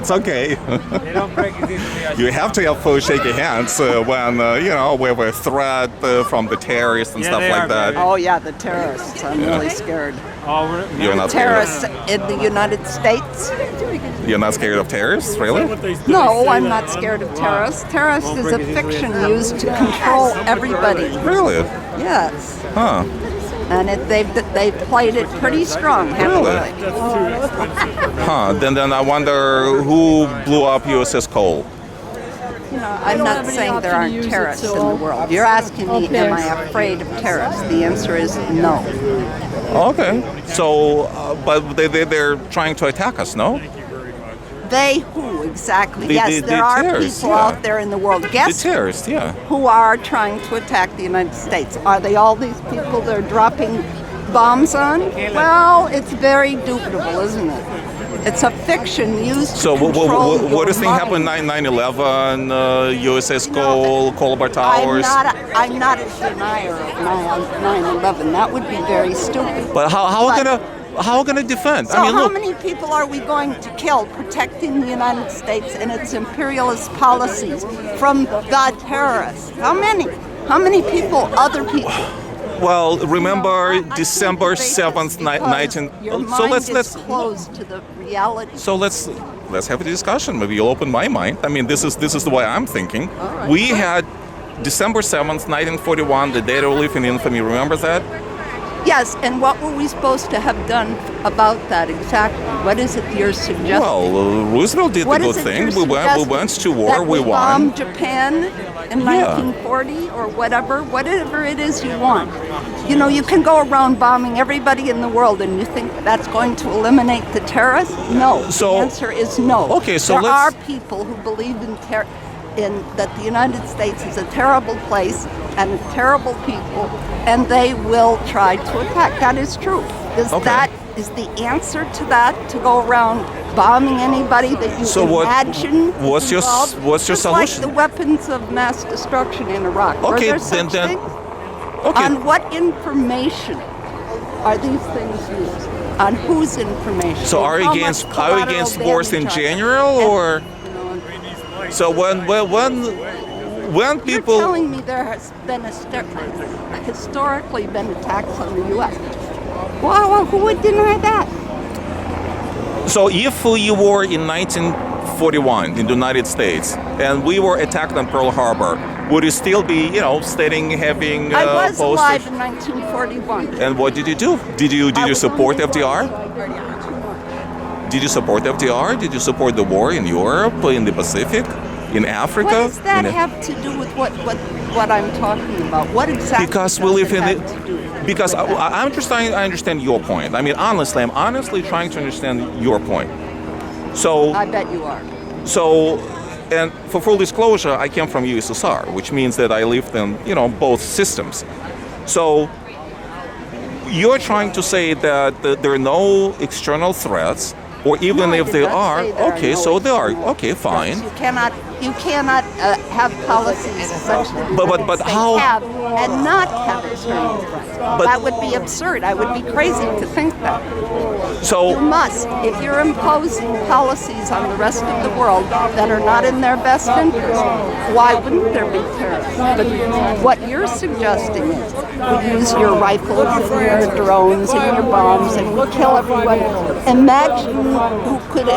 It's okay. They don't break it easily. You have to have shaky hands when we have a threat from the terrorists and Yeah, stuff they like are that. very- Oh yeah, the terrorists. I'm really scared. Oh, You're not scared. Terrorists in the United States? You're not scared of terrorists, really? No, I'm not scared of terrorists. Terrorist is a fiction used to control everybody. Really? Yes. Huh. And they've played it pretty strong, haven't Really? they? Huh. Then I wonder who blew up USS Cole. I'm not saying there aren't terrorists in the world. You're asking me, am I afraid of terrorists? The answer is no. Okay. So, but they're trying to attack us, no? They who exactly? The Yes, there are terrorists, people yeah. out there in the world. The Guess terrorists, yeah. who are trying to attack the United States? Are they all these people they're dropping bombs on? Well, it's very dubitable, isn't it? It's a fiction used So to control what your do you think happened mind. 9/11, USS Cole, Colbert Towers? I'm not a denier of 9/11. That would be very stupid. But how are gonna defend? So I mean, how look. many people are we going to kill protecting the United States and its imperialist policies from the terrorists? How many? How many people? Other people? Well, remember I think December you're racist 7th, because 19. Your mind So let's is closed to the reality. So let's have a discussion. Maybe you'll open my mind. I mean, this is the way I'm thinking. right. We had December 7th, 1941, the day to live in infamy. Remember that? Yes, and what were we supposed to have done about that exactly? What is it you're suggesting? Well, Roosevelt did What the is good it thing. you're We went to war. that We we won. bombed Japan in Yeah. 1940 or whatever it is you want. You can go around bombing everybody in the world and you think that's going to eliminate the terrorists? No. So- the answer is no. Okay, so there let's- are people who believe in that the United States is a terrible place and terrible people, and they will try to attack. That is true. Okay. Is the answer to that to go around bombing anybody that you So what- imagine? what's your involved? what's your Just solution? like the weapons of mass destruction in Iraq. Were Okay, there such then- things? Okay. On what information are these things used? On whose information? So are you How against much are you collateral against wars in damage are there? general, or so when You're people? telling me there has been historically been attacks on the U.S. Well, who would deny that? So if you were in 1941 in the United States and we were attacked on Pearl Harbor, would you still be, having I was posters? alive in 1941. And what did you do? Did you I was support only FDR? Did you support FDR? Did you support the war in Europe, in the Pacific, in Africa? What does that In- have to do with what I'm talking about? What exactly Because we does live it in have the. to do with Because that? I understand your point. I mean, honestly, I'm honestly trying to understand your point. So, I bet you are. and for full disclosure, I came from USSR, which means that I lived in, both systems. So, you're trying to say that there are no external threats, or even No, I if did they not are, say there okay, no so they are, external okay, threats. fine. You cannot have policies such that the But United States how- have and not have external threats. That would be absurd. I would be crazy to think that. You So, must. If you're imposing policies on the rest of the world that are not in their best interest, why wouldn't there be terrorists? But what you're suggesting is we use your rifles and your drones and your bombs and we kill everyone. Imagine who could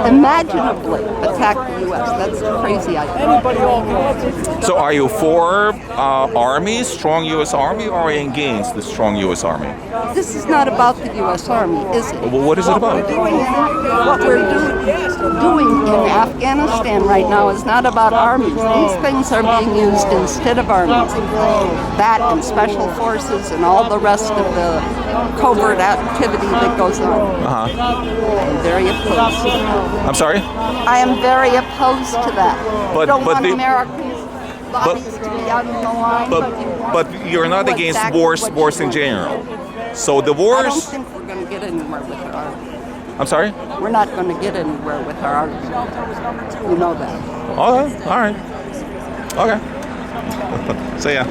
imaginably attack the U.S. That's a crazy idea. so are you for army, strong U.S. Army, or are you against the strong U.S. Army? This is not about the U.S. Army, is it? Well, what is it about? What we're doing in Afghanistan right now is not about armies. These things are being used instead of armies. That and special forces and all the rest of the covert activity that goes on. Uh-huh. I am very opposed. I'm sorry? I am very opposed to that. But- you don't but want the- Americans' bodies to be out in the line, But you're not know against exactly wars what wars you in want. general. So the I don't wars. think we're going to get anywhere with our argument. I'm sorry. We're not going to get anywhere with our argument. You know that. All right. Okay. See ya.